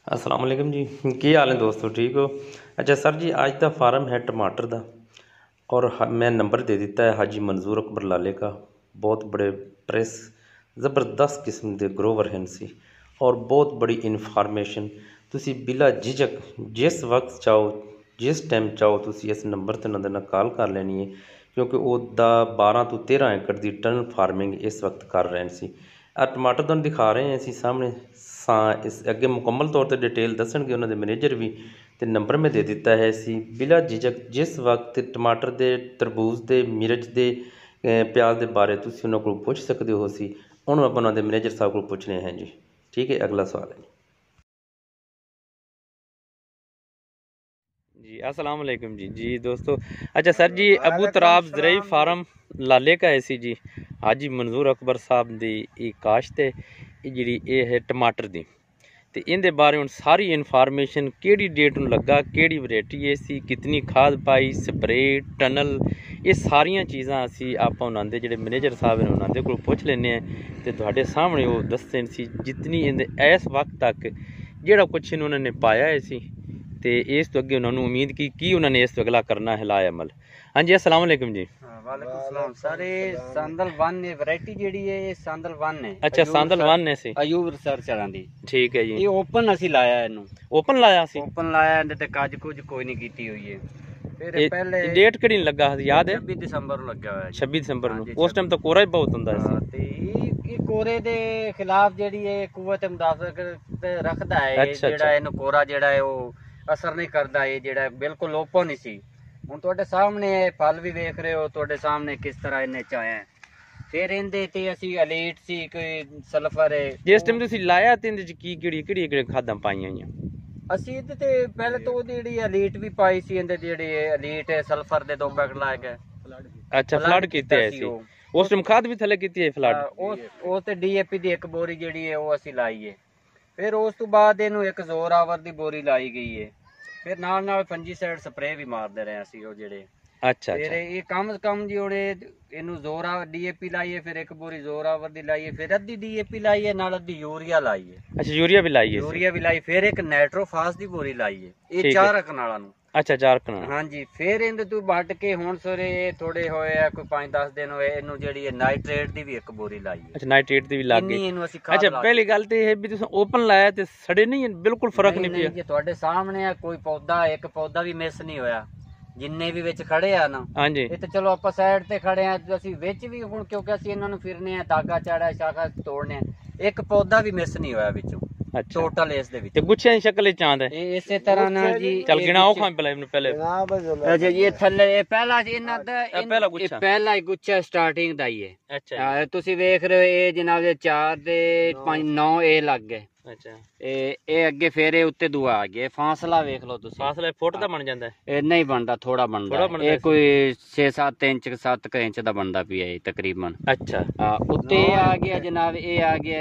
अस्सलाम वालेकुम जी। की हाल है दोस्तों, ठीक हो? अच्छा सर जी, आज का फार्म है टमाटर का और मैं नंबर दे दिता है हाजी मंजूर अकबर लाले का। बहुत बड़े प्रेस ज़बरदस्त किस्म के ग्रोवर हैं सी और बहुत बड़ी इन्फॉर्मेशन तुसी बिला झिझक जिस वक्त चाहो जिस टाइम चाहो तुसी इस नंबर ते उन्हां दे नाल कॉल कर लेनी है, क्योंकि वो 12 तो 13 एकड़ की टनल फार्मिंग इस वक्त कर रहे सी। टमाटर तुहानूं दिखा रहे हैं ਅਸੀਂ ਸਾਹਮਣੇ इस अगे मुकम्मल तौर पर डिटेल दसणगे उन्होंने मैनेजर भी। तो नंबर मैं दे दिता है सी बिला झिझक जिस वक्त टमाटर के तरबूज के मिर्च के प्याज के बारे तुसीं उन्हां कोलों पुछ सकते हो सी। हुण आपां उन्हां दे मैनेजर साहब को पुछने हैं जी। ठीक है, अगला सवाल है जी। अस्सलाम वालेकुम जी। जी दोस्तों, अच्छा सर जी, अबू तराब ज़रई फार्म लाले का है सी जी। हाजी मंजूर अकबर साहब की काश्त है जी, ये है टमाटर की। तो इनके बारे हुण सारी इन्फॉर्मेशन किहड़ी डेट नूं लगा, किहड़ी वैरायटी है सी, कितनी खाद पाई, स्प्रे, टनल, ये सारिया चीज़ां असी आपां उन्हां दे जिहड़े मैनेजर साहब ने उन्हां दे कोलों पुछ लैने ते तुहाडे सामने वो दस्सण सी जितनी इहदे इस वक्त तक जिहड़ा कुछ इन्होंने पाया है सी। तो इस तो अगे उन्होंने उम्मीद की उन्होंने इस तो अगला करना है लाए अमल। हाँ जी, अस्सलाम वालेकुम जी। वालेकुम सलाम सर। ये सांदल वन है, वैरायटी जेडी है ये सांदल वन है। अच्छा, सांदल वन है सी। अयूब रिसर्च वाला दी। ठीक है जी। ये ओपन ਅਸੀਂ ਲਾਇਆ ਇਹਨੂੰ। ओपन लाया सी। ओपन ਲਾਇਆ ਇਹਦੇ ਤੇ ਕੱਜ ਕੁਝ ਕੋਈ ਨਹੀਂ ਕੀਤੀ ਹੋਈ ਹੈ। ਫਿਰ ਪਹਿਲੇ डेट ਕਿਹੜੀ ਲੱਗਾ याद है? 26 ਦਸੰਬਰ ਨੂੰ ਲੱਗਿਆ ਹੋਇਆ। 26 ਦਸੰਬਰ ਨੂੰ। ਉਸ ਟਾਈਮ ਤਾਂ ਕੋਰਾ ਹੀ ਬਹੁਤ ਹੁੰਦਾ ਸੀ। ਤੇ ਇਹ ਕੋਰੇ ਦੇ ਖਿਲਾਫ ਜਿਹੜੀ ਹੈ ਕੂਵਤ ਮੁਦਾਫਕ ਰੱਖਦਾ ਹੈ। ਜਿਹੜਾ ਇਹਨੂੰ ਕੋਰਾ ਜਿਹੜਾ ਹੈ ਉਹ ਅਸਰ ਨਹੀਂ ਕਰਦਾ। ਇਹ ਜਿਹੜਾ ਬਿਲਕੁਲ ਓਪਨ ਹੀ ਸੀ। ਹੁਣ ਤੁਹਾਡੇ ਸਾਹਮਣੇ ਫਲ ਵੀ ਵੇਖ ਰਹੇ ਹੋ, ਤੁਹਾਡੇ ਸਾਹਮਣੇ ਕਿਸ ਤਰ੍ਹਾਂ ਇਹਨੇ ਚਾਇਆ। ਫਿਰ ਇਹਦੇ ਤੇ ਅਸੀਂ ਅਲੀਟ ਸੀ, ਕੋਈ ਸਲਫਰ ਹੈ। ਜਿਸ ਟਾਈਮ ਤੁਸੀਂ ਲਾਇਆ ਤੇ ਇਹਦੇ ਚ ਕੀ ਕਿਹੜੀ ਖਾਦਾਂ ਪਾਈਆਂ ਹੋਈਆਂ? ਅਸੀਂ ਇਹਦੇ ਤੇ ਪਹਿਲੇ ਤੋਂ ਉਹਦੀ ਜਿਹੜੀ ਅਲੀਟ ਵੀ ਪਾਈ ਸੀ। ਇਹਦੇ ਜਿਹੜੇ ਅਲੀਟ ਸਲਫਰ ਦੇ 2 ਪੈਕਟ ਲਾਏ ਗਏ। ਅੱਛਾ, ਫਲੱਡ ਕੀਤੇ ਹੋਏ ਸੀ ਉਸ ਟਾਈਮ, ਖਾਦ ਵੀ ਥੱਲੇ ਕੀਤੀ ਹੈ ਫਲੱਡ। ਉਹ ਤੇ ਡੀਏਪੀ ਦੀ ਇੱਕ ਬੋਰੀ ਜਿਹੜੀ ਹੈ ਉਹ ਅਸੀਂ ਲਾਈ ਹੈ। ਫਿਰ ਉਸ ਤੋਂ ਬਾਅਦ ਇਹਨੂੰ ਇੱਕ ਜ਼ੋਰਾਵਰ ਦੀ ਬੋਰੀ ਲਾਈ ਗਈ ਹੈ। ਫਿਰ ਨਾਲ ਫੰਜੀਸਾਈਡ ਸਪਰੇ ਵੀ ਮਾਰਦੇ ਰਹੇ ਅਸੀਂ ਉਹ ਜਿਹੜੇ। ਅੱਛਾ, ਫਿਰ ਇਹ ਕਮ ਸੇ ਕਮ ਜਿਹੜੇ ਇਹਨੂੰ ਜ਼ੋਰਾ ਡੀਏਪੀ ਲਾਈਏ, ਫਿਰ ਇੱਕ ਬੋਰੀ ਜ਼ੋਰਾਵਰ ਦੀ ਲਾਈਏ, ਫਿਰ ਅੱਧੀ ਡੀਏਪੀ ਲਾਈਏ, ਨਾਲ ਅੱਧੀ ਯੂਰੀਆ ਲਾਈਏ। ਅੱਛਾ, ਯੂਰੀਆ ਵੀ ਲਾਈਏ? ਯੂਰੀਆ ਵੀ ਲਾਈ, ਫਿਰ ਇੱਕ ਨਾਈਟ੍ਰੋਫਾਸ ਦੀ ਬੋਰੀ ਲਾਈਏ। ਇਹ 4 ਕਨਾਲਾਂ ਨੂੰ। ਅੱਛਾ, 4 ਕਨਾਲ। ਹਾਂਜੀ। ਫਿਰ ਇਹਦੇ ਤੋਂ ਵੱਢ ਕੇ ਹੁਣ ਸਵੇਰੇ ਥੋੜੇ ਹੋਏ ਆ, ਕੋਈ 5-10 ਦਿਨ ਹੋਏ, ਇਹਨੂੰ ਜਿਹੜੀ ਨਾਈਟ੍ਰੇਟ ਦੀ ਵੀ ਇੱਕ ਬੋਰੀ ਲਾਈ ਹੈ। ਅੱਛਾ, ਨਾਈਟ੍ਰੇਟ ਦੀ ਵੀ ਲੱਗ ਗਈ। ਇਹਨੂੰ ਅਸੀਂ ਖਾਦ। ਅੱਛਾ, ਪਹਿਲੀ ਗੱਲ ਤੇ ਇਹ ਵੀ ਤੁਸੀਂ ਓਪਨ ਲਾਇਆ ਤੇ ਸੜੇ ਨਹੀਂ, ਬਿਲਕੁਲ ਫਰਕ ਨਹੀਂ ਪਿਆ? ਜੇ ਤੁਹਾਡੇ ਸਾਹਮਣੇ ਆ, ਕੋਈ ਪੌਦਾ ਇੱਕ ਪੌਦਾ ਵੀ ਮਿਸ ਨਹੀਂ ਹੋਇਆ। ਜਿੰਨੇ ਵੀ ਵਿੱਚ ਖੜੇ ਆ ਨਾ, ਹਾਂਜੀ, ਇਹ ਤੇ ਚਲੋ ਆਪਾਂ ਸਾਈਡ ਤੇ ਖੜੇ ਆ, ਅਸੀਂ ਵਿੱਚ ਵੀ ਹੁਣ ਕਿਉਂਕਿ ਅਸੀਂ ਇਹਨਾਂ ਨੂੰ ਫਿਰਨੇ ਆ, ਦਾਗਾ ਚਾੜਾ, ਸ਼ਾਖਾ ਤੋੜਨੇ ਆ, ਇੱਕ ਪੌਦਾ ਵੀ ਮਿਸ ਨਹੀਂ ਹੋਇਆ ਵਿੱਚੋਂ ਟੋਟਲ ਇਸ ਦੇ ਵਿੱਚ। ਤੇ ਗੁੱਛਿਆਂ ਦੀ ਸ਼ਕਲ ਵਿੱਚ ਆਂਦਾ ਇਹ ਇਸੇ ਤਰ੍ਹਾਂ ਨਾਲ ਜੀ। ਚੱਲ ਗਿਣਾ ਉਹ ਖਾਂ ਪਹਿਲੇ। ਅੱਛਾ, ਇਹ ਥੱਲੇ ਇਹ ਪਹਿਲਾ ਇਹਨਾਂ ਦਾ ਪਹਿਲਾ ਹੀ ਗੁੱਛਾ ਸਟਾਰਟਿੰਗ ਦਾ ਹੀ ਹੈ। ਅੱਛਾ, ਤੁਸੀਂ ਵੇਖ ਰਹੇ ਹੋ ਇਹ ਜਨਾਬ ਦੇ 4 ਤੇ 5 9 ਇਹ ਲੱਗ ਗਏ। ਅੱਛਾ, ਇਹ ਅੱਗੇ ਫੇਰ ਇਹ ਉੱਤੇ ਦੂਆ ਆ ਗਿਆ। ਫਾਸਲਾ ਵੇਖ ਲਓ ਤੁਸੀਂ, ਫਾਸਲਾ ਫੁੱਟ ਦਾ ਬਣ ਜਾਂਦਾ? ਇਹ ਨਹੀਂ ਬਣਦਾ, ਥੋੜਾ ਬਣਦਾ। ਇਹ ਕੋਈ 6-7 ਇੰਚ 7 ਇੰਚ ਦਾ ਬਣਦਾ ਪਿਆ ਇਹ ਤਕਰੀਬਨ। ਅੱਛਾ, ਉੱਤੇ ਇਹ ਆ ਗਿਆ ਜਨਾਬ, ਇਹ ਆ ਗਿਆ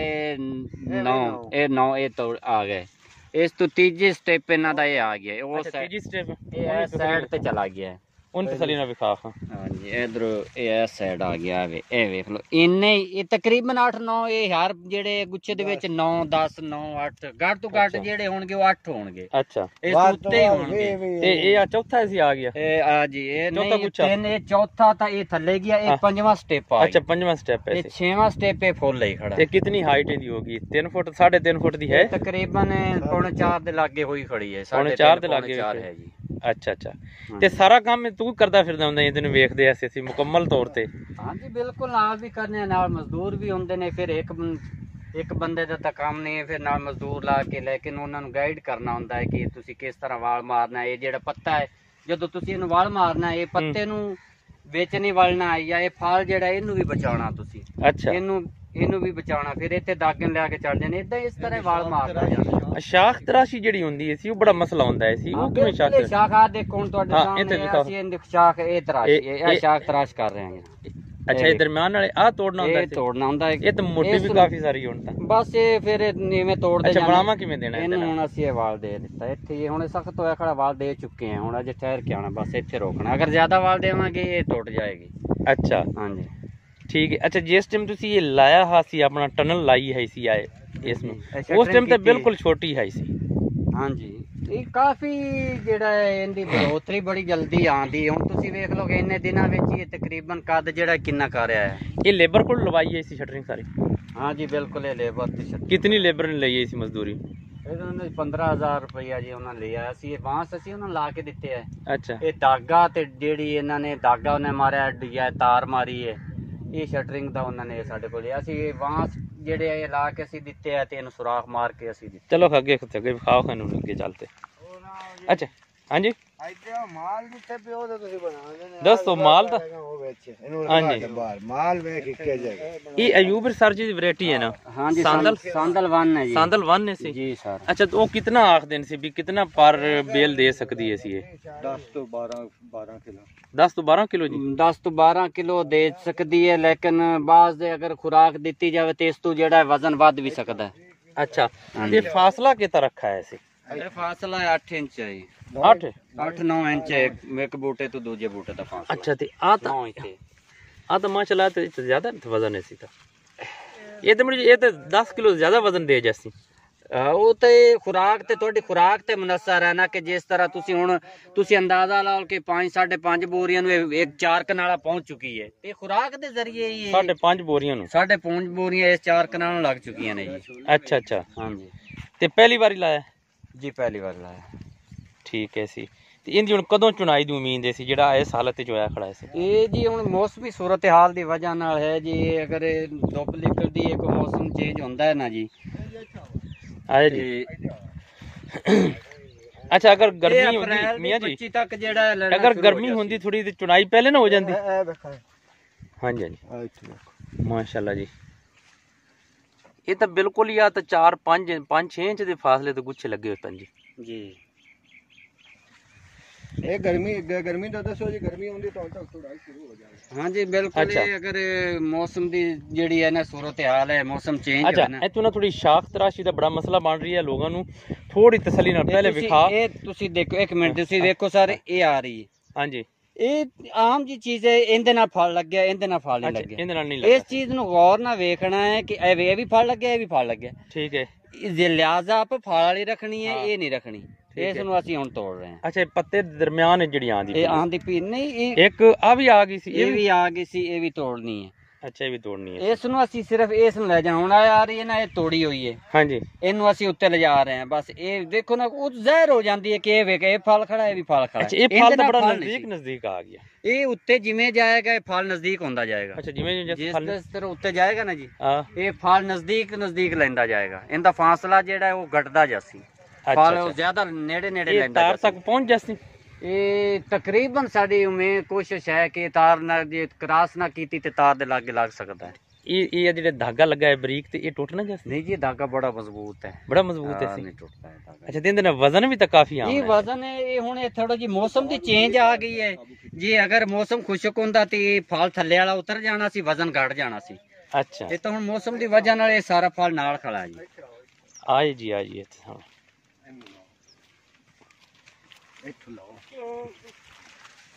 9 ਇਹ ਤੋਂ ਆ ਗਏ। ਇਸ ਤੋਂ ਤੀਜੀ ਸਟੈਪ ਇਹਨਾਂ ਦਾ ਇਹ ਆ ਗਿਆ। ਉਹ ਤੀਜੀ ਸਟੈਪ ਇਹ ਸਾਈਡ ਤੇ ਚਲਾ ਗਿਆ। उन तसली ना विखा। हाँ जी, इधर ये साइड आ गया वे, ये देख लो। इन्ने ये तकरीबन 8-9 ये हर जेड़े गुच्छे दे विच 9 10 9 8 घट तो घट जेड़े होणगे वो 8 होणगे। अच्छा, इस उत्ते ही होणगे। ते ये आ चौथा इसी आ गया। ए आ जी, ये चौथा गुच्छा। ये चौथा था, ये थल्ले गया, ये 5वां स्टेप आ। अच्छा, 5वां स्टेप है। ये 6वां स्टेप पे फुल ही खड़ा। ये कितनी हाइट दी होगी? 3 फुट 3.5 फुट दी है तकरीबन। 3.4 दे लागे होई खड़ी है। 3.4 दे लागे है जी। अच्छा, ਤੇ ਸਾਰਾ ਕੰਮ ਤੂੰ ਕਰਦਾ ਫਿਰਦਾ ਹੁੰਦਾ? ਇਹਨੂੰ ਵੇਖਦੇ ਐ ਅਸੀਂ ਮੁਕੰਮਲ ਤੌਰ ਤੇ? ਹਾਂਜੀ ਬਿਲਕੁਲ, ਨਾਲ ਵੀ ਕਰਨੇ, ਨਾਲ ਮਜ਼ਦੂਰ ਵੀ ਹੁੰਦੇ ਨੇ। ਫਿਰ ਇੱਕ ਬੰਦੇ ਦਾ ਤਾਂ ਕੰਮ ਨਹੀਂ ਹੈ, ਫਿਰ ਨਾਲ ਮਜ਼ਦੂਰ ਲਾ ਕੇ, ਲੇਕਿਨ ਉਹਨਾਂ ਨੂੰ ਗਾਈਡ ਕਰਨਾ ਹੁੰਦਾ ਹੈ ਕਿ ਤੁਸੀਂ ਕਿਸ ਤਰ੍ਹਾਂ ਵਾਲ ਮਾਰਨਾ। ਇਹ ਜਿਹੜਾ ਪੱਤਾ ਹੈ, ਜਦੋਂ ਤੁਸੀਂ ਇਹਨੂੰ ਵਾਲ ਮਾਰਨਾ, ਇਹ ਪੱਤੇ ਨੂੰ ਵਿੱਚ ਨਹੀਂ ਵਲਣਾ, ਜਾਂ ਇਹ ਫਲ ਜਿਹੜਾ ਇਹਨੂੰ ਵੀ ਬਚਾਉਣਾ ਤੁਸੀਂ। ਅੱਛਾ, ਇਹਨੂੰ ਵੀ ਬਚਾਉਣਾ। ਫਿਰ ਇੱਥੇ ਦਾਗਨ ਲਿਆ ਕੇ ਚੜ ਜਾਂਦੇ, ਇਦਾਂ ਇਸ ਤਰ੍ਹਾਂ ਵਾਲ ਮਾਰਦਾ ਜਾਂਦਾ। ਸ਼ਾਖ ਤਰਾਸ਼ੀ ਜਿਹੜੀ ਹੁੰਦੀ ਸੀ ਉਹ ਬੜਾ ਮਸਲਾ ਹੁੰਦਾ ਹੈ ਸੀ, ਉਹ ਕਿਵੇਂ ਸ਼ਾਖ ਆ ਦੇਖੋ ਹੁਣ ਤੁਹਾਡੇ ਸਾਹਮਣੇ ਅਸੀਂ ਇਹਦੀ ਸ਼ਾਖ ਇਹ ਤਰਾਸ਼ੀ, ਇਹ ਸ਼ਾਖ ਤਰਾਸ਼ ਕਰ ਰਹੇ ਹਾਂ। ਅੱਛਾ, ਇਹ ਦਰਮਿਆਨ ਵਾਲੇ ਆ ਤੋੜਨਾ ਹੁੰਦਾ? ਇਹ ਤੋੜਨਾ ਹੁੰਦਾ। ਇਹ ਤਾਂ ਮੋਟੀ ਵੀ ਕਾਫੀ ਸਾਰੀ ਹੁਣ ਤਾਂ। ਬਸ ਇਹ ਫਿਰ ਇਵੇਂ ਤੋੜਦੇ ਜਾਂਦੇ। ਅੱਛਾ, ਬਣਾਵਾ ਕਿਵੇਂ ਦੇਣਾ ਇਹਨੂੰ? ਹੁਣ ਅਸੀਂ ਇਹ ਵਾਲ ਦੇ ਦਿੱਤਾ ਇੱਥੇ। ਇਹ ਹੁਣ ਸਖਤ ਹੋਇਆ ਖੜਾ ਵਾਲ ਦੇ ਚੁੱਕੇ ਆ, ਹੁਣ ਅਜੇ ਠਹਿਰ ਕੇ ਆਉਣਾ, ਬਸ ਇੱਥੇ ਰੋਕਣਾ। ਅਗਰ ਜ਼ਿਆਦਾ ਵਾਲ ਦੇਵਾਂਗੇ ਇਹ ਟੁੱਟ ਜਾਏਗੀ। ਅੱਛਾ, ਹਾਂਜੀ ਠੀਕ ਹੈ। ਅੱਛਾ, ਜਿਸ ਟਾਈਮ ਤੁਸੀਂ ਇਹ ਲਾਇਆ ਹਾਂ ਸੀ, ਆਪਣਾ ਟਨਲ ਲਾਈ ਹੈ ਸੀ ਆਏ ਇਸ ਨੂੰ, ਉਸ ਟਾਈਮ ਤੇ ਬਿਲਕੁਲ ਛੋਟੀ ਹੈ ਸੀ। हाँ जी, ਇਹ ਕਾਫੀ ਜਿਹੜਾ ਹੈ ਇਹਦੀ ਬੜੋਤਰੀ ਬੜੀ ਜਲਦੀ ਆਂਦੀ। ਹੁਣ ਤੁਸੀਂ ਵੇਖ ਲਓ ਕਿ ਇੰਨੇ ਦਿਨਾਂ ਵਿੱਚ ਇਹ ਤਕਰੀਬਨ ਕੱਦ ਜਿਹੜਾ ਕਿੰਨਾ ਕਰ ਰਿਹਾ ਹੈ। ਇਹ ਲੇਬਰ ਕੋਲ ਲਵਾਈ ਹੈ ਇਸੀ ਸ਼ਟਰਿੰਗ ਸਾਰੀ? हाँ जी बिल्कुल, ये लेबर की शटरिंग। कितनी लेबर ने ਲਈ ਹੈ ਇਸੀ ਮਜ਼ਦੂਰੀ? ਇਹਨਾਂ 15,000 ਰੁਪਇਆ ਜੀ ਉਹਨਾਂ ਲਿਆ। ਅਸੀਂ ਇਹ ਬਾਂਸ ਅਸੀਂ ਉਹਨਾਂ ਲਾ ਕੇ ਦਿੱਤੇ ਹੈ। ਅੱਛਾ, ਇਹ ਧਾਗਾ ਤੇ ਜਿਹੜੀ ਇਹਨਾਂ ਨੇ ਧਾਗਾ ਉਹਨੇ ਮਾਰਿਆ ਜਾਂ ਤਾਰ ਮਾਰੀ ਹੈ, ਇਹ ਸ਼ਟਰਿੰਗ ਦਾ ਉਹਨਾਂ ਨੇ ਸਾਡੇ ਕੋਲ ਲਿਆ। ਅਸੀਂ ਇਹ ਬਾਂਸ ਜਿਹੜੇ ਇਹ ਲਾ ਕੇ ਅਸੀਂ ਦਿੱਤੇ ਆ ਤੇ ਇਹਨੂੰ ਸੁਰਾਖ ਮਾਰ ਕੇ ਅਸੀਂ ਦਿੱਤੇ। ਚਲੋ ਅੱਗੇ ਵਿਖਾਓ ਸਾਨੂੰ ਅੱਗੇ ਚੱਲਤੇ। ਅੱਛਾ ਹਾਂਜੀ, ਮਾਲ ਜਿੱਥੇ ਪਿਓ ਤੇ ਤੁਸੀਂ ਬਣਾਉਂਦੇ ਨੇ ਦੱਸੋ ਮਾਲ ਦਾ। ਉਹ ਵਿੱਚ ਇਹਨੂੰ ਹਾਂਜੀ, ਬਾਹਰ ਮਾਲ ਵੇਖ ਕੇ ਜਾਏਗਾ। ਇਹ ਅਯੂਬ ਸਰ ਜੀ ਦੀ ਵੈਰਾਈਟੀ ਹੈ ਨਾ? हाँ जी, सांदल सांदल वन है जी। सांदल वन है सी जी सर। अच्छा, तो वो कितना आखदे ने सी भी कितना पर बेल दे सकती है सी? ये 10 ਤੋਂ 12 ਕਿਲੋ 10 ਤੋਂ 12 ਕਿਲੋ ਜੀ? 10 ਤੋਂ 12 ਕਿਲੋ ਦੇ ਸਕਦੀ ਹੈ, ਲੇਕਿਨ ਬਾਅਦ ਦੇ ਅਗਰ ਖੁਰਾਕ ਦਿੱਤੀ ਜਾਵੇ ਤੇ ਇਸ ਤੋਂ ਜਿਹੜਾ ਵਜ਼ਨ ਵੱਧ ਵੀ ਸਕਦਾ ਹੈ। अच्छा, ये फासला कितना रखा है इसे? ਇਹ ਫਾਸਲਾ 8 ਇੰਚ ਹੈ ਜੀ। 8 8-9 ਇੰਚ ਹੈ ਇੱਕ ਬੂਟੇ ਤੋਂ ਦੂਜੇ ਬੂਟੇ ਦਾ ਫਾਸਲਾ। अच्छा, ते आ तो 9 ਇੰਚ। आ तो माशाल्लाह तो ज्यादा वजन है सी था। ये तो 10 किलो ज्यादा वजन दे जैसी। ਉਹ ਤੇ ਖੁਰਾਕ ਤੇ ਤੁਹਾਡੀ ਖੁਰਾਕ ਤੇ ਮੁਨਸਰ ਹੈ ਨਾ, ਕਿ ਜਿਸ ਤਰ੍ਹਾਂ ਤੁਸੀਂ ਹੁਣ ਤੁਸੀਂ ਅੰਦਾਜ਼ਾ ਲਾਓ ਕਿ 5-5.5 ਬੋਰੀਆਂ ਨੂੰ ਇੱਕ 4 ਕਨਾਲਾ ਪਹੁੰਚ ਚੁੱਕੀ ਹੈ ਤੇ ਖੁਰਾਕ ਦੇ ਜ਼ਰੀਏ ਹੀ 5.5 बोरियां नु। 5.5 ਬੋਰੀਆਂ ਇਸ 4 ਕਨਾਲਾਂ ਨੂੰ ਲੱਗ ਚੁੱਕੀਆਂ ਨੇ ਜੀ। अच्छा अच्छा, ਹਾਂਜੀ ते पहली बारी लाया? ਜੀ ਪਹਿਲੀ ਵਾਰ ਲਾਇਆ। ठीक है सी। ਤੇ ਇਹਦੀ ਹੁਣ ਕਦੋਂ ਚੁਣਾਈ ਦੀ ਉਮੀਦ ਹੈ ਸੀ ਜਿਹੜਾ ਇਸ ਹਾਲਤ ਵਿੱਚ ਹੋਇਆ ਖੜਾ ਸੀ? ਇਹ ਜੀ ਹੁਣ ਮੌਸਮੀ ਸੂਰਤ ਹਾਲ ਦੀ ਵਜ੍ਹਾ ਨਾਲ ਹੈ ਜੀ। ਅਗਰ ਇਹ ਧੁੱਪ ਨਿਕਲਦੀ ਹੈ, ਕੋਈ ਮੌਸਮ ਚੇਂਜ ਹੁੰਦਾ ਹੈ ਨਾ ਜੀ। ਆਏ ਜੀ। ਅੱਛਾ, ਅਗਰ ਗਰਮੀ ਹੁੰਦੀ ਮੀਆਂ ਜੀ 25 ਤੱਕ ਜਿਹੜਾ ਹੈ ਲੜਨਾ ਅਗਰ ਸ਼ੁਰੂ ਹੋ ਗਰਮੀ ਜਾਂਦਾ। ਹੁੰਦੀ ਥੋੜੀ ਤੇ ਚੁਣਾਈ ਪਹਿਲੇ ਨਾ ਹੋ ਜਾਂਦੀ? ਇਹ ਵੇਖੋ ਹਾਂਜੀ ਹਾਂਜੀ, ਆ ਇੱਥੇ ਵੇਖੋ ਮਾਸ਼ਾਅੱਲਾ ਜੀ। ਇਹ ਤਾਂ ਬਿਲਕੁਲ ਹੀ ਆ ਤਾਂ 4-5-6 ਇੰਚ ਦੇ ਫਾਸਲੇ ਤੇ ਗੁੱਛੇ ਲੱਗੇ ਹੋਏ ਪਨ ਜੀ। ਜੀ ਇਹ ਗਰਮੀ ਦਾ ਦੱਸੋ ਜੀ। ਗਰਮੀ ਹੁੰਦੀ ਤਾਂ ਤੱਕ ਥੋੜਾ ਸ਼ੁਰੂ ਹੋ ਜਾਏਗਾ। हाँ जी बिल्कुल। अच्छा। ये अगर मौसम दी ਜਿਹੜੀ ਹੈ ਨਾ ਸੂਰਤ ਹਾਲ ਹੈ, ਮੌਸਮ ਚੇਂਜ ਅੱਛਾ, ਹੋਇਆ ਨਾ। ਇੱਥੋਂ ਨਾ ਥੋੜੀ ਸ਼ਾਖ ਤਰਾਸ਼ੀ ਦਾ ਬੜਾ ਮਸਲਾ ਬਣ ਰਹੀ ਹੈ ਲੋਕਾਂ ਨੂੰ। ਥੋੜੀ ਤਸੱਲੀ ਨਾਲ ਪਹਿਲੇ ਵਿਖਾ। ਇਹ ਤੁਸੀਂ ਦੇਖੋ, ਇੱਕ ਮਿੰਟ ਤੁਸੀਂ ਵੇਖੋ ਸਰ, ਇਹ ਆ ਰਹੀ ਹੈ। ਹਾਂਜੀ, ਇਹ ਆਮ ਜੀ ਚੀਜ਼ ਹੈ, ਇਹਦੇ ਨਾਲ ਫਲ ਲੱਗਿਆ, ਇਹਦੇ ਨਾਲ ਫਲ ਨਹੀਂ ਅੱਛਾ, ਲੱਗਿਆ। ਇਹਦੇ ਨਾਲ ਨਹੀਂ ਲੱਗਾ। ਇਸ ਚੀਜ਼ ਨੂੰ ਗੌਰ ਨਾਲ ਵੇਖਣਾ ਹੈ ਕਿ ਇਹ ਵੀ ਫਲ ਲੱਗਿਆ, ਇਹ ਵੀ ਫਲ ਲੱਗਿਆ। ਠੀਕ ਹੈ। ਜੇ ਲਿਆਜ਼ਾ ਆਪ ਫਲ ਵਾਲੀ ਰੱਖਣੀ ਹੈ, ਹਾਂ। ਇਹ ਨਹੀਂ ਰੱਖਣੀ। ਇਸ ਨੂੰ ਅਸੀਂ ਹੁਣ ਤੋੜ ਰਹੇ ਹਾਂ। ਅੱਛਾ, ਇਹ ਪੱਤੇ ਦੇ ਦਰਮਿਆਨ ਹੈ ਜਿਹੜੀ ਆਂਦੀ ਇਹ ਆਂਦੀ ਪਈ ਨਹੀਂ, ਇਹ ਇੱਕ ਆ ਵੀ ਆ ਗਈ ਸੀ। ਇਹ ਵੀ ਆ ਗਈ ਸੀ, ਇਹ ਵੀ ਤੋੜਨੀ ਹੈ। ਅੱਛਾ, ਇਹ ਵੀ ਤੋੜਨੀ ਹੈ। ਇਸ ਨੂੰ ਅਸੀਂ ਸਿਰਫ ਇਸ ਨੂੰ ਲੈ ਜਾਣਾ। ਹੁਣ ਆ ਰਹੀ ਹੈ ਨਾ, ਇਹ ਤੋੜੀ ਹੋਈ ਹੈ। ਹਾਂਜੀ, ਇਹਨੂੰ ਅਸੀਂ ਉੱਤੇ ਲਿਜਾ ਰਹੇ ਹਾਂ। ਬਸ ਇਹ ਦੇਖੋ ਨਾ, ਉਹ ਜ਼ਾਹਿਰ ਹੋ ਜਾਂਦੀ ਹੈ ਕਿ ਇਹ ਵੇਖ, ਇਹ ਫਲ ਖੜਾ, ਇਹ ਵੀ ਫਲ ਖੜਾ। ਅੱਛਾ, ਇਹ ਫਲ ਤਾਂ ਬੜਾ ਨਜ਼ਦੀਕ ਆ ਗਿਆ। ਇਹ ਉੱਤੇ ਜਿਵੇਂ ਜਾਏਗਾ, ਇਹ ਫਲ ਨਜ਼ਦੀਕ ਹੁੰਦਾ ਜਾਏਗਾ। ਅੱਛਾ, ਜਿਵੇਂ ਜਿਸ ਤਰ੍ਹਾਂ ਉੱਤੇ ਜਾਏਗਾ ਨਾ ਜੀ, ਹਾਂ, ਇਹ ਫਲ ਨਜ਼ਦੀਕ ਲੈਂਦਾ ਜਾਏਗਾ। ਇਹਦਾ ਫਾਸਲਾ ਜਿਹੜਾ ਹੈ ਉਹ ਘਟਦਾ ਜਾਸੀ। ਫਲ ਉਹ ਜ਼ਿਆਦਾ ਨੇੜੇ ਲੈਂਦਾ ਤਾਰ ਜਾਸੀ। ਤੱਕ ਪਹੁੰਚ ਜਾਸੀ। ਇਹ ਤਕਰੀਬਨ ਸਾਡੀ ਉਮੀਦ ਕੋਸ਼ਿਸ਼ ਹੈ ਕਿ ਤਾਰ ਨਾਲ ਜੇ ਕ੍ਰਾਸ ਨਾ ਕੀਤੀ ਤੇ ਤਾਰ ਦੇ ਲਾਗੇ ਲੱਗ ਸਕਦਾ ਹੈ। ਇਹ ਜਿਹੜੇ ਧਾਗਾ ਲੱਗਾ ਹੈ ਬਰੀਕ ਤੇ ਇਹ ਟੁੱਟ ਨਾ ਜਾਸੀ? ਨਹੀਂ ਜੀ, ਧਾਗਾ ਬੜਾ ਮਜ਼ਬੂਤ ਹੈ। ਬੜਾ ਮਜ਼ਬੂਤ ਹੈ ਸੀ। ਨਹੀਂ ਟੁੱਟਦਾ ਹੈ ਧਾਗਾ। ਅੱਛਾ, ਤੇ ਇਹਦੇ ਨਾਲ ਵਜ਼ਨ ਵੀ ਤਾਂ ਕਾਫੀ ਆਮ ਇਹ ਹੈ। ਵਜ਼ਨ ਹੈ, ਇਹ ਹੁਣ ਥੋੜਾ ਜੀ ਮੌਸਮ ਦੀ ਚੇਂਜ ਆ ਗਈ ਹੈ ਜੀ। ਅਗਰ ਮੌਸਮ ਖੁਸ਼ਕ ਹੁੰਦਾ ਤੇ ਇਹ ਫਲ ਥੱਲੇ ਵਾਲਾ ਉਤਰ ਜਾਣਾ ਸੀ, ਵਜ਼ਨ ਘਟ ਜਾਣਾ ਸੀ। ਅੱਛਾ, ਇਹ ਤਾਂ ਹੁਣ ਮੌਸਮ ਦੀ ਵਜ੍ਹਾ ਨਾਲ ਇਹ ਸਾਰਾ ਫਲ ਨਾਲ ਖੜਾ ਜੀ। ਆਏ ਜੀ ਆਏ ਜੀ। ਹਾਂ,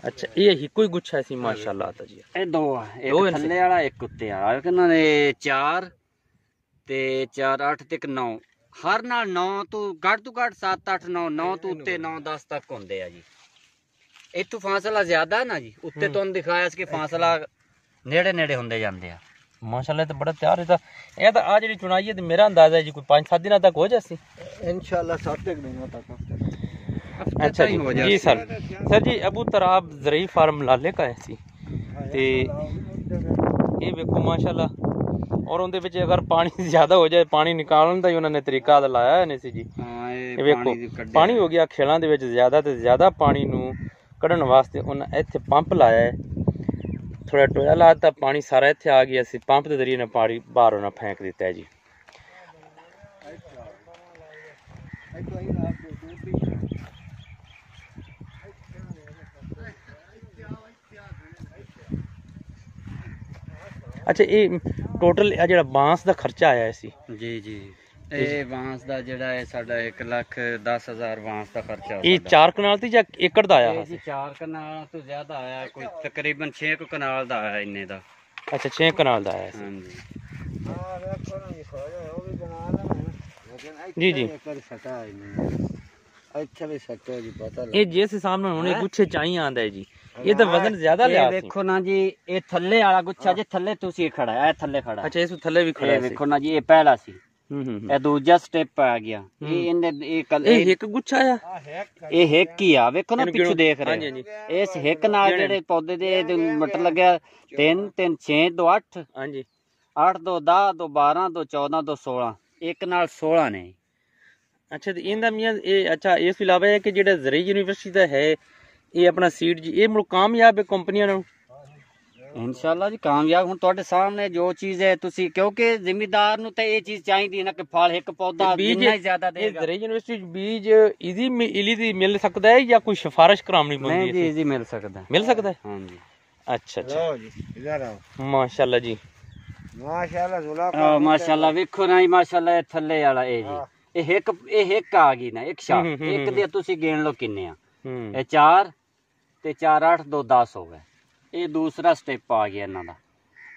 ਅੱਛਾ, ਇਹ ਹੀ ਕੋਈ ਗੁੱਛਾ ਸੀ ਮਾਸ਼ਾਅੱਲਾ ਤਾਂ ਜੀ। ਇਹ ਦੋ ਆ, ਦੋ ਇੱਕ ਨੇ ਥੱਲੇ ਵਾਲਾ, ਇੱਕ ਉੱਤੇ ਵਾਲਾ। ਕਿੰਨਾ ਨੇ 4 ਤੇ 4 8 ਤੇ 9, ਹਰ ਨਾਲ 9 ਤੋਂ ਘੱਟ 7 8 9 ਤੋਂ ਉੱਤੇ 9 10 ਤੱਕ ਹੁੰਦੇ ਆ ਜੀ। ਇੱਥੋਂ ਫਾਸਲਾ ਜ਼ਿਆਦਾ ਨਾ ਜੀ। ਉੱਤੇ ਤੁਹਾਨੂੰ ਦਿਖਾਇਆ ਸੀ ਕਿ ਫਾਸਲਾ ਨੇੜੇ ਹੁੰਦੇ ਜਾਂਦੇ ਆ। ਮਾਸ਼ਾਅੱਲਾ ਤਾਂ ਬੜਾ ਤਿਆਰ ਹੈ। ਇਹ ਤਾਂ ਆ ਜਿਹੜੀ ਚੁਣਾਈ ਹੈ ਤੇ ਮੇਰਾ ਅੰਦਾਜ਼ਾ ਹੈ ਜੀ ਕੋਈ 5-7 ਦਿਨਾਂ ਤੱਕ ਹੋ ਜਾਸੀ इंशाल्लाह 7 दिनों तक। अच्छा जी, जी सर जी अबू तराब ज़रई फार्म लाले का है सी ते ये वेखो माशाल्लाह। और उनके विच अगर पानी ज़्यादा हो जाए, पानी निकालने का ही उन्होंने तरीका लाया है नहीं सी जी। ये वेखो पानी हो गया खेलों के विच ज़्यादा तो ज़्यादा पानी नू कढ़न वास्ते उन्हें इत्थे पंप लाया है। थोड़ा टोया लाता, पानी सारा इत्थे आ गया सी। पंप के जरिए ने पानी बाहर उन्हें फेंक दिता है जी। अच्छा, ये टोटल ਜਿਹੜਾ ਬਾਂਸ ਦਾ ਖਰਚਾ ਆਇਆ ਸੀ? ਜੀ ਜੀ, ਇਹ ਬਾਂਸ ਦਾ ਜਿਹੜਾ ਹੈ ਸਾਡਾ 1,10,000 ਬਾਂਸ ਦਾ ਖਰਚਾ ਹੋ ਇਹ 4 ਕਨਾਲ ਤੇ ਜਾਂ ਏਕੜ ਦਾ ਆਇਆ ਇਹ ਜੀ 4 ਕਨਾਲ ਤੋਂ ਜ਼ਿਆਦਾ ਆਇਆ, ਕੋਈ ਤਕਰੀਬਨ 6 ਕਨਾਲ ਦਾ ਆਇਆ ਇੰਨੇ ਦਾ। ਅੱਛਾ, 6 ਕਨਾਲ ਦਾ ਆਇਆ ਸੀ। ਹਾਂਜੀ जी जी। कर सका है ਇੱਥੇ ਵੀ ਸੱਟੋ ਜੀ ਪਤਾ ਲੱਗ। ਇਹ ਜਿਸ ਹਿਸਾਬ ਨਾਲ ਹੁਣੇ ਗੁੱਛੇ ਚਾਈ ਆਂਦਾ ਹੈ ਜੀ, ਇਹ ਤਾਂ ਵਜ਼ਨ ਜ਼ਿਆਦਾ ਲਿਆ ਸੀ। ਵੇਖੋ ਨਾ ਜੀ, ਇਹ ਥੱਲੇ ਵਾਲਾ ਗੁੱਛਾ ਜੇ ਥੱਲੇ ਤੁਸੀਂ ਖੜਾ ਹੈ, ਥੱਲੇ ਖੜਾ। ਅੱਛਾ, ਇਸ ਥੱਲੇ ਵੀ ਖੜਾ ਹੈ। ਸੀ। ਵੇਖੋ ਨਾ ਜੀ, ਇਹ ਪਹਿਲਾ ਸੀ, ਇਹ ਦੂਜਾ ਸਟੈਪ ਆ ਗਿਆ। ਇਹ ਇੱਕ ਗੁੱਛਾ ਆ, ਇਹ ਹਿੱਕ ਹੀ ਆ। ਵੇਖੋ ਨਾ ਪਿੱਛੇ ਦੇਖ ਰਹੇ, ਇਸ ਹਿੱਕ ਨਾਲ ਜਿਹੜੇ ਪੌਦੇ ਦੇ ਮਟਰ ਲੱਗਿਆ 3 3 6 2 8 ਹਾਂਜੀ 8 2 10 2 12 2 14 2 16 ਇੱਕ ਨਾਲ 16 ਨੇ। ਅੱਛਾ, ਤੇ ਇਹਦਾ ਮੀਆਂ ਇਹ ਅੱਛਾ ਇਸ ਤੋਂ ਇਲਾਵਾ ਹੈ ਕਿ ਜਿਹੜਾ ਜ਼ਰੀ ਯੂਨੀਵਰਸਿਟੀ ਦਾ ਹੈ ਇਹ ਆਪਣਾ ਸੀਡ ਜੀ, ਇਹ ਮੁੜ ਕਾਮਯਾਬ ਹੈ ਕੰਪਨੀਆਂ ਨੂੰ ਇਨਸ਼ਾਅੱਲਾ ਜੀ, ਕਾਮਯਾਬ। ਹੁਣ ਤੁਹਾਡੇ ਸਾਹਮਣੇ ਜੋ ਚੀਜ਼ ਹੈ ਤੁਸੀਂ, ਕਿਉਂਕਿ ਜ਼ਿਮੀਦਾਰ ਨੂੰ ਤਾਂ ਇਹ ਚੀਜ਼ ਚਾਹੀਦੀ ਨਾ ਕਿ ਫਲ ਇੱਕ ਪੌਦਾ ਜਿੰਨਾ ਹੀ ਜ਼ਿਆਦਾ ਦੇਗਾ। ਜ਼ਰੀ ਯੂਨੀਵਰਸਿਟੀ ਬੀਜ ਈਜ਼ੀ ਮਿਲ ਸਕਦਾ ਹੈ ਜਾਂ ਕੋਈ ਸਿਫਾਰਿਸ਼ ਕਰਾਉਣੀ ਪੈਂਦੀ ਹੈ? ਨਹੀਂ ਜੀ, ਈਜ਼ੀ ਮਿਲ ਸਕਦਾ ਹੈ। ਹਾਂਜੀ। ਅੱਛਾ ਅੱਛਾ, ਲਓ ਜੀ ਇਧਰ ਆਓ। ਮਾਸ਼ਾਅੱਲਾ ਜੀ, ਮਾਸ਼ਾਅੱਲਾ ਜ਼ੁਲਾ ਮਾਸ਼ਾਅੱਲਾ। ਵੇਖੋ ਨਾ ਜੀ, ਮਾਸ਼ਾਅੱਲਾ। ਇਹ ਥੱਲੇ ਵਾਲਾ ਇਹ ਜੀ, ਇਹ ਇੱਕ ਆ ਗਈ ਨਾ, ਇੱਕ ਸ਼ਾਟ ਇੱਕ ਦੇ ਤੁਸੀਂ ਗਿਣ ਲਓ ਕਿੰਨੇ ਆ। ਇਹ 4 ਤੇ 4 8 2 10 ਹੋ ਗਏ। ਇਹ ਦੂਸਰਾ ਸਟੈਪ ਆ ਗਿਆ ਇਹਨਾਂ ਦਾ,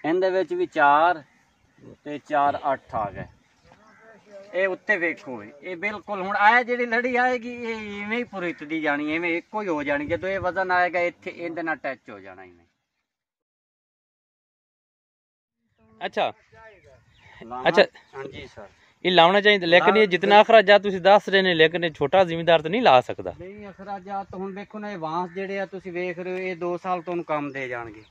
ਇਹਦੇ ਵਿੱਚ ਵੀ 4 ਤੇ 4 8 ਆ ਗਏ। ਇਹ ਉੱਤੇ ਵੇਖੋ, ਇਹ ਬਿਲਕੁਲ ਹੁਣ ਆਇਆ ਜਿਹੜੀ ਲੜੀ ਆਏਗੀ ਇਹ ਇਵੇਂ ਹੀ ਪੁਰਿੱਤਦੀ ਜਾਣੀ, ਇਵੇਂ ਇੱਕੋ ਹੀ ਹੋ ਜਾਣੀ। ਜਦੋਂ ਇਹ ਵਜ਼ਨ ਆਏਗਾ ਇੱਥੇ ਇਹਦੇ ਨਾਲ ਟੱਚ ਹੋ ਜਾਣਾ ਇਵੇਂ। ਅੱਛਾ ਅੱਛਾ, ਹਾਂਜੀ ਸਰ, ਇਹ ਲਾਉਣਾ ਚਾਹੀਦਾ, ਲੇਕਿਨ ਇਹ ਜਿਤਨਾ ਅਖਰਾਜਾਤ ਤੁਸੀਂ ਦੱਸ ਰਹੇ ਨੇ, ਲੇਕਿਨ ਇਹ ਛੋਟਾ ਜ਼ਿਮੀਦਾਰ ਤਾਂ ਨਹੀਂ ਲਾ ਸਕਦਾ। ਨਹੀਂ ਅਖਰਾਜਾਤ ਹੁਣ ਵੇਖੋ ਨਾ, ਇਹ ਵਾਂਸ ਜਿਹੜੇ ਆ ਤੁਸੀਂ ਵੇਖ ਰਹੇ ਹੋ, ਇਹ 2 ਸਾਲ ਤੁਹਾਨੂੰ ਕੰਮ ਦੇ ਜਾਣਗੇ।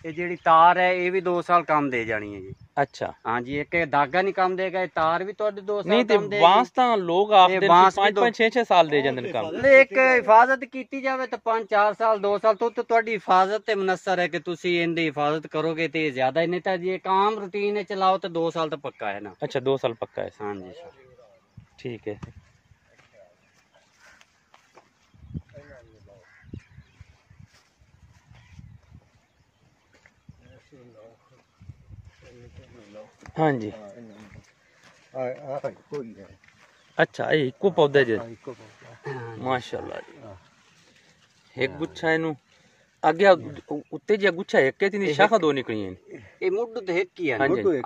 ਇਹ ਜਿਹੜੀ ਤਾਰ ਹੈ ਇਹ ਵੀ 2 ਸਾਲ ਕੰਮ ਦੇ ਜਾਣੀ ਹੈ ਜੀ। ਅੱਛਾ ਹਾਂਜੀ, ਇੱਕ ਧਾਗਾ ਨਹੀਂ ਕੰਮ ਦੇਗਾ, ਇਹ ਤਾਰ ਵੀ ਤੁਹਾਡੇ 2 ਸਾਲ ਨਹੀਂ ਤੇ ਵਾਂਸ ਤਾਂ ਲੋਕ ਆਖਦੇ ਨੇ 5 5 6 6 ਸਾਲ ਦੇ ਜਾਂਦੇ ਨੇ ਕੰਮ। ਇੱਕ ਹਿਫਾਜ਼ਤ ਕੀਤੀ ਜਾਵੇ ਤਾਂ 5 4 ਸਾਲ 2 ਸਾਲ ਤੋਂ ਤੁਹਾਡੀ ਹਿਫਾਜ਼ਤ ਤੇ ਮੁਨਸਰ ਹੈ ਕਿ ਤੁਸੀਂ ਇਹਦੀ ਹਿਫਾਜ਼ਤ ਕਰੋਗੇ ਤੇ ਜ਼ਿਆਦਾ ਹੀ। ਨਹੀਂ ਤਾਂ ਜੇ ਕੰਮ ਰੂਟੀਨ ਚਲਾਓ ਤਾਂ 2 ਸਾਲ ਤਾਂ ਪੱਕਾ ਹੈ ਨਾ। ਅੱਛਾ, 2 ਸਾਲ ਪੱਕਾ ਹੈ। ਹਾਂਜੀ ਸਰ, ਠੀਕ ਹੈ। ਹਾਂਜੀ, ਕੋਈ ਹੈ। ਅੱਛਾ, ਇਹ ਇੱਕੋ ਪੌਦਾ ਜੀ, ਇੱਕੋ ਮਾਸ਼ਾਅੱਲਾ ਜੀ। ਇੱਕ ਗੁੱਛਾ ਇਹਨੂੰ ਅੱਗੇ ਉੱਤੇ ਜਿਹਾ ਗੁੱਛਾ ਇੱਕ ਹੈ, ਤੇ ਸ਼ਾਖਾ 2 ਨਿਕਲੀਆਂ ਨੇ। ਇਹ ਮੁੱਢ ਤੇ ਇੱਕ ਹੀ ਹੈ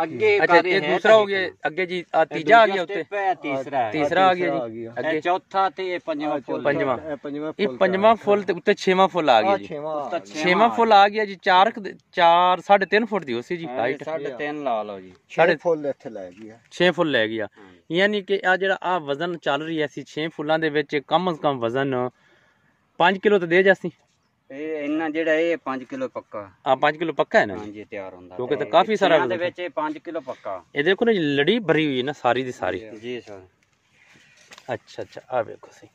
ਅੱਗੇ। ਅੱਛਾ, ਇਹ ਦੂਸਰਾ ਹੋ ਗਿਆ, ਅੱਗੇ ਜੀ ਆ ਤੀਜਾ ਆ ਗਿਆ ਉੱਤੇ, ਤੀਸਰਾ ਆ ਗਿਆ ਜੀ, ਅੱਗੇ ਚੌਥਾ ਤੇ ਇਹ ਪੰਜਵਾਂ। ਇਹ ਪੰਜਵਾਂ ਫੁੱਲ ਤੇ ਉੱਤੇ 6ਵਾਂ ਫੁੱਲ ਆ ਗਿਆ ਜੀ। 6ਵਾਂ ਫੁੱਲ ਆ ਗਿਆ ਜੀ। 4 3.5 ਫੁੱਟ ਦੀ ਹੋਸੀ ਜੀ ਹਾਈਟ। 3.5 ਲਾ ਲਓ ਜੀ। 6 ਫੁੱਲ ਇੱਥੇ ਲੈ ਗਿਆ, 6 ਫੁੱਲ ਲੈ ਗਿਆ। ਯਾਨੀ ਕਿ ਆ ਜਿਹੜਾ ਆ ਵਜ਼ਨ ਚੱਲ ਰਹੀ ਐ ਸੀ 6 ਫੁੱਲਾਂ ਦੇ ਵਿੱਚ ਕਮ ਸੇ ਕਮ ਵਜ਼ਨ 5 ਕਿਲੋ ਤਾਂ ਦੇ ਜਾਸੀ। ਇਹ ਇੰਨਾ ਜਿਹੜਾ ਇਹ 5 ਕਿਲੋ ਪੱਕਾ। ਆ 5 ਕਿਲੋ ਪੱਕਾ ਹੈ ਨਾ? ਹਾਂਜੀ, ਤਿਆਰ ਹੁੰਦਾ ਕਿਉਂਕਿ ਤਾਂ ਕਾਫੀ ਸਾਰਾ ਦੇ ਵਿੱਚ ਇਹ 5 ਕਿਲੋ ਪੱਕਾ। ਇਹ ਦੇਖੋ ਨਾ ਲੜੀ ਭਰੀ ਹੋਈ ਹੈ ਨਾ ਸਾਰੀ ਦੀ ਸਾਰੀ। ਜੀ ਸਰ। ਅੱਛਾ ਅੱਛਾ, ਆ ਵੇਖੋ ਸਹੀ,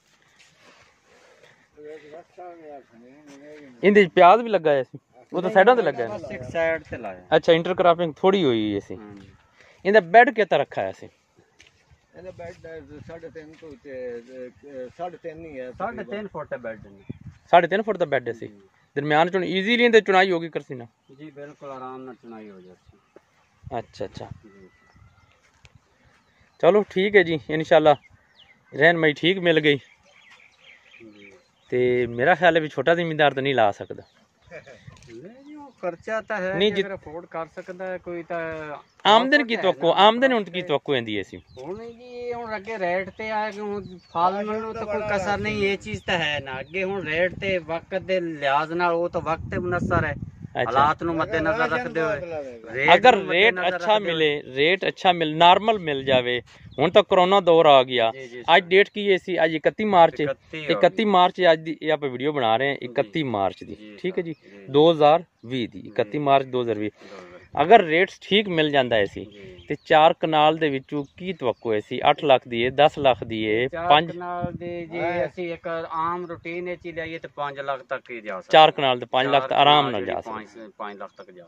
ਇਹਦੇ ਪਿਆਜ਼ ਵੀ ਲੱਗਾ ਸੀ, ਉਹ ਤਾਂ ਸਾਈਡਾਂ ਤੇ ਲੱਗਾ ਹੈ। ਇੱਕ ਸਾਈਡ ਤੇ ਲਾਇਆ। ਅੱਛਾ, ਇੰਟਰਕ੍ਰਾਪਿੰਗ ਥੋੜੀ ਹੋਈ ਹੈ ਸੀ। ਇਹਦਾ ਬੈੱਡ ਕਿਤਾ ਰੱਖਾ ਹੈ ਸੀ? ਇਹਦਾ ਬੈੱਡ 3.5 ਤੋਂ 3.5 ਹੀ ਹੈ। 3.5 ਫੁੱਟ ਦਾ ਬੈੱਡ ਹੈ। 3.5 ਫੁੱਟ ਦਾ ਬੈੱਡ ਸੀ। ਦਰਮਿਆਨ ਚੋਂ ਈਜ਼ੀਲੀ ਇਹਦੇ ਚੁਣਾਈ ਹੋਗੀ ਕਰਸੀ ਨਾ? ਜੀ ਬਿਲਕੁਲ ਆਰਾਮ ਨਾਲ ਚੁਣਾਈ ਹੋ ਜਾਂਦੀ। ਅੱਛਾ ਅੱਛਾ, ਚਲੋ ਠੀਕ ਹੈ ਜੀ। ਇਨਸ਼ਾਅੱਲਾ ਰਹਿਨਮਾਈ ਠੀਕ ਮਿਲ ਗਈ ਤੇ ਮੇਰਾ ਖਿਆਲ ਹੈ ਵੀ ਛੋਟਾ ਜ਼ਿਮੀਂਦਾਰ ਤਾਂ ਨਹੀਂ ਲਾ ਸਕਦਾ। ਖਰਚਾ ਤਾਂ ਹੈ ਨਹੀਂ, ਜੇ ਅਫੋਰਡ ਕਰ ਸਕਦਾ ਹੈ ਕੋਈ ਤਾਂ। ਆਮਦਨ ਕੀ ਤਵੱਕੂ, ਆਮਦਨ ਹੁਣ ਕੀ ਤਵੱਕੂ ਹੁੰਦੀ ਹੈ ਸੀ? ਹੁਣ ਜੀ ਹੁਣ ਅੱਗੇ ਰੇਟ ਤੇ ਆ ਕਿ ਹੁਣ ਫਲ ਨੂੰ ਤਾਂ ਕੋਈ ਕਸਰ ਨਹੀਂ, ਇਹ ਚੀਜ਼ ਤਾਂ ਹੈ ਨਾ। ਅੱਗੇ ਹੁਣ ਰੇਟ ਤੇ ਵਕਤ ਦੇ ਲਿਹਾਜ਼ ਨਾਲ ਉਹ ਤਾਂ ਵਕਤ ਤੇ ਮੁਨਸਰ ਹੈ, ਹਾਲਾਤ ਨੂੰ ਮੱਦੇ ਨਜ਼ਰ ਰੱਖਦੇ ਹੋਏ। ਅਗਰ ਰੇਟ ਅੱਛਾ ਮਿਲੇ, ਰੇਟ ਅੱਛਾ ਨਾਰਮਲ ਮਿਲ ਜਾਵੇ। ਹੁਣ ਤਾਂ ਕਰੋਨਾ ਦੌਰ ਆ ਗਿਆ। ਅੱਜ ਡੇਟ ਕੀ ਹੈ ਸੀ? ਅੱਜ 31 ਮਾਰਚ। 31 ਮਾਰਚ ਅੱਜ ਦੀ ਇਹ ਆਪਾਂ ਵੀਡੀਓ ਬਣਾ ਰਹੇ ਹਾਂ, 31 ਮਾਰਚ ਦੀ। ਠੀਕ ਹੈ ਜੀ, 2020 ਦੀ 31 ਮਾਰਚ 2020। ਅਗਰ ਰੇਟਸ ਠੀਕ ਮਿਲ ਜਾਂਦਾ ਹੈ ਸੀ ਤੇ 4 ਕਨਾਲ ਦੇ ਵਿੱਚੋਂ ਕੀ ਤਵੱਕੂ ਹੈ ਸੀ? 8 ਲੱਖ ਦੀ ਹੈ, 10 ਲੱਖ ਦੀ ਹੈ, 5 ਕਨਾਲ ਦੇ ਜੇ ਅਸੀਂ ਇੱਕ ਆਮ ਰੂਟੀਨ ਵਿੱਚ ਲਈਏ ਤੇ 5 ਲੱਖ ਤੱਕ ਹੀ ਜਾ ਸਕਦਾ। 4 ਕਨਾਲ ਤੇ 5 ਲੱਖ ਆਰਾਮ ਨਾਲ ਜਾ ਸਕਦਾ। 5 ਲੱਖ ਤੱਕ ਜਾ।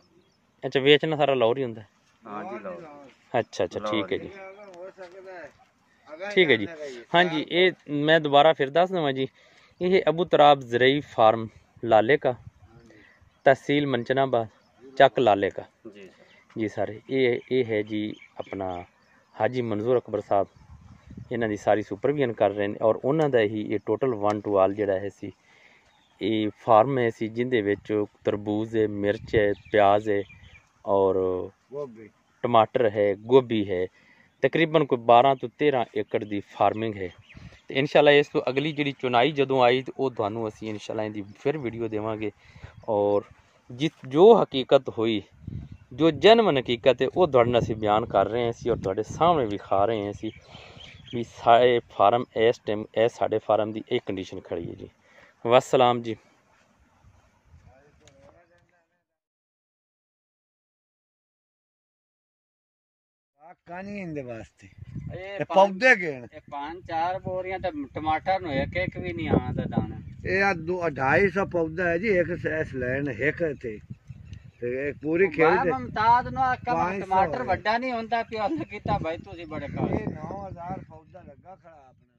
ਅੱਛਾ, ਵੇਚਣਾ ਸਾਰਾ ਲਾਹੌਰ ਹੀ ਹੁੰਦਾ? ਹਾਂਜੀ, ਲਾਹੌਰ। ਅੱਛਾ ਅੱਛਾ, ਠੀਕ ਹੈ ਜੀ, ਠੀਕ ਹੈ ਜੀ। ਹਾਂਜੀ, ਇਹ ਮੈਂ ਦੁਬਾਰਾ ਫਿਰ ਦੱਸ ਦਵਾਂ ਜੀ, ਇਹ ਅਬੂ ਤਰਾਬ ਜ਼ਰਈ ਫਾर्म लाले का, तहसील मंचनाबाद, ਚੱਕ ਲਾਲੇ का। ਜੀ ਸਰ, ਇਹ ਹੈ ਜੀ ਆਪਣਾ ਹਾਜੀ ਮਨਜ਼ੂਰ ਅਕਬਰ ਸਾਹਿਬ, ਇਹਨਾਂ ਦੀ ਸਾਰੀ ਸੁਪਰਵੀਜ਼ਨ ਕਰ ਰਹੇ ਨੇ ਔਰ ਉਹਨਾਂ ਦਾ ਹੀ ਇਹ ਟੋਟਲ 1 to all ਜਿਹੜਾ ਹੈ ਸੀ ਇਹ ਫਾਰਮ ਹੈ ਸੀ, ਜਿੰਦੇ ਵਿੱਚ ਤਰਬੂਜ਼ ਹੈ, ਮਿਰਚ ਹੈ, ਪਿਆਜ਼ है और टमाटर है, गोभी है। तकरीबन कोई 12 ਤੋਂ 13 एकड़ की फार्मिंग है ਤੇ ਇਨਸ਼ਾਅੱਲਾ ਇਸ ਤੋਂ ਅਗਲੀ ਜਿਹੜੀ ਚੁਣਾਈ ਜਦੋਂ ਆਈ ਤੇ ਉਹ ਤੁਹਾਨੂੰ ਅਸੀਂ ਇਨਸ਼ਾਅੱਲਾ ਇਹਦੀ ਫਿਰ ਵੀਡੀਓ ਦੇਵਾਂਗੇ। ਔਰ ਜੋ ਹਕੀਕਤ ਹੋਈ, ਜੋ ਜਨਮਨ ਹਕੀਕਤ ਹੈ ਉਹ ਤੁਹਾਡੇ ਨਾਲ ਅਸੀਂ ਬਿਆਨ ਕਰ ਰਹੇ ਹਾਂ ਸੀ ਔਰ ਤੁਹਾਡੇ ਸਾਹਮਣੇ ਵਿਖਾ ਰਹੇ ਹਾਂ ਸੀ ਵੀ ਸਾਰੇ ਫਾਰਮ ਇਸ ਟਾਈਮ ਇਹ ਸਾਡੇ ਫਾਰਮ ਦੀ ਇਹ ਕੰਡੀਸ਼ਨ ਖੜੀ ਹੈ ਜੀ। ਵਸਲਾਮ ਜੀ। ਕਾਨੀ ਇੰਦੇ ਵਾਸਤੇ ਇਹ ਪੌਦੇ ਗੇਣ ਇਹ 5-4 ਬੋਰੀਆਂ ਤਾਂ ਟਮਾਟਰ ਨੂੰ ਇੱਕ ਵੀ ਨਹੀਂ ਆਉਂਦਾ ਦਾਣਾ। ਇਹ ਆ 250 ਪੌਦਾ ਹੈ ਜੀ ਇੱਕ ਸੈਸ ਲੈਣ ਇੱਕ ਤੇ ਇੱਕ ਪੂਰੀ ਖੇਤ ਦੇ ਮਮਤਾਜ਼ ਨੂੰ ਟਮਾਟਰ ਵੱਡਾ ਨਹੀਂ ਹੁੰਦਾ ਪਿਆ ਕੀਤਾ ਭਾਈ ਤੁਸੀਂ ਬੜੇ ਕਾਲ। ਇਹ 9000 ਪੌਦਾ ਲੱਗਾ ਖੜਾ ਆਪਣੇ